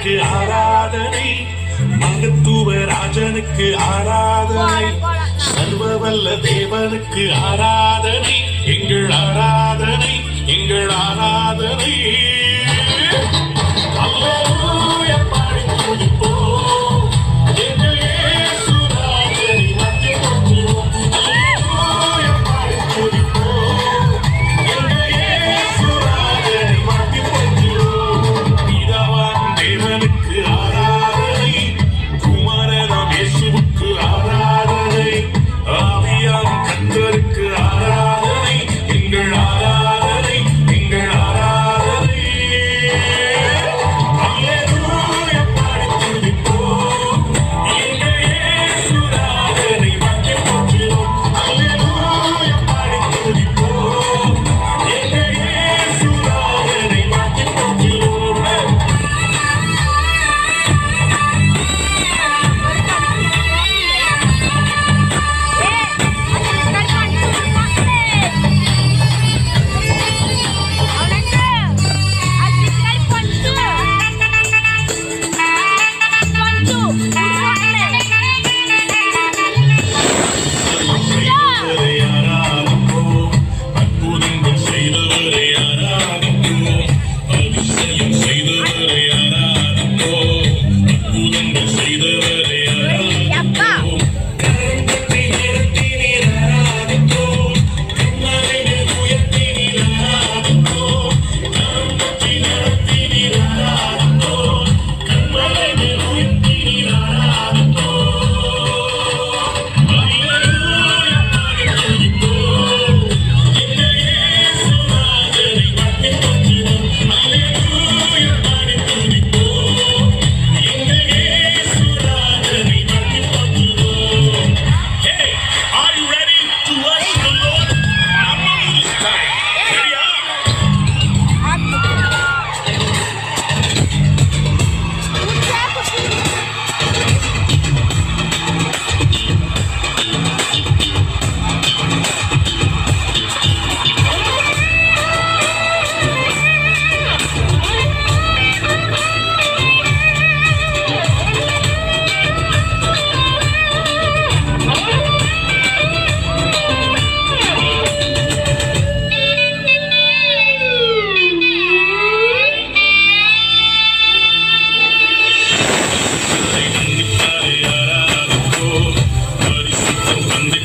ராஜனுக்கு ஆராதனை, மகத்துவ ராஜனுக்கு ஆராதனை, சர்வவல்ல தேவனுக்கு ஆராதனை, எங்கள் ஆராதனை, எங்கள் ஆராதனை. அல்லேலூயா பாடி துதிப்போம், எங்கள் இயேசு ராஜனை மகிமை போற்றுவோம். அல்லேலூயா பாடி துதிப்போம், எங்கள் இயேசு ராஜனை மகிமை போற்றுவோம். பிதாவாம் தேவனுக்கு ஆராதனை, குமாரனாம் இயேசுவுக்கு ஆராதனை, ஆவியாம் கர்த்தருக்கு ஆராதனை, எங்கள் ஆராதனை, எங்கள் ஆராதனை. அல்லேலூயா பாடி துதிப்போம், எங்கள் இயேசு ராஜனை மகிமை போற்றுவோம். அல்லேலூயா பாடி துதிப்போம், எங்கள் இயேசு ராஜனை மகிமை போற்றுவோம். செய்தவரை ஆராதிப்போம், அற்புதங்கள் செய்தவரை ஆராதிப்போம், அதிசயம் செய்தவரை ஆராதிப்போம், அற்புதங்கள் செய்தவரை ஆராதிப்போம். கரம் தட்டி நிறுத்தி நீர் ஆராதிப்போம், கண்ணாடிகள் உயர்த்தி நீர் ஆராதிப்போம், கரம் தட்டி நிறுத்தி நீர் ஆராதிப்போம், கண்ணாடிகள் உயர்த்தி நீர் ஆராதிப்போம். அல்லேலூயா பாடி துதிப்போம், எங்கள் இயேசு ராஜனை மகிமை போற்றுவோம். அல்லேலூயா பாடி துதிப்போம், எங்கள் இயேசு ராஜனை மகிமை போற்றுவோம். Hey, are you ready to worship the Lord? I'm on this time. Ready up? ஆராதிப்போம், பரிசுத்தம் தந்தை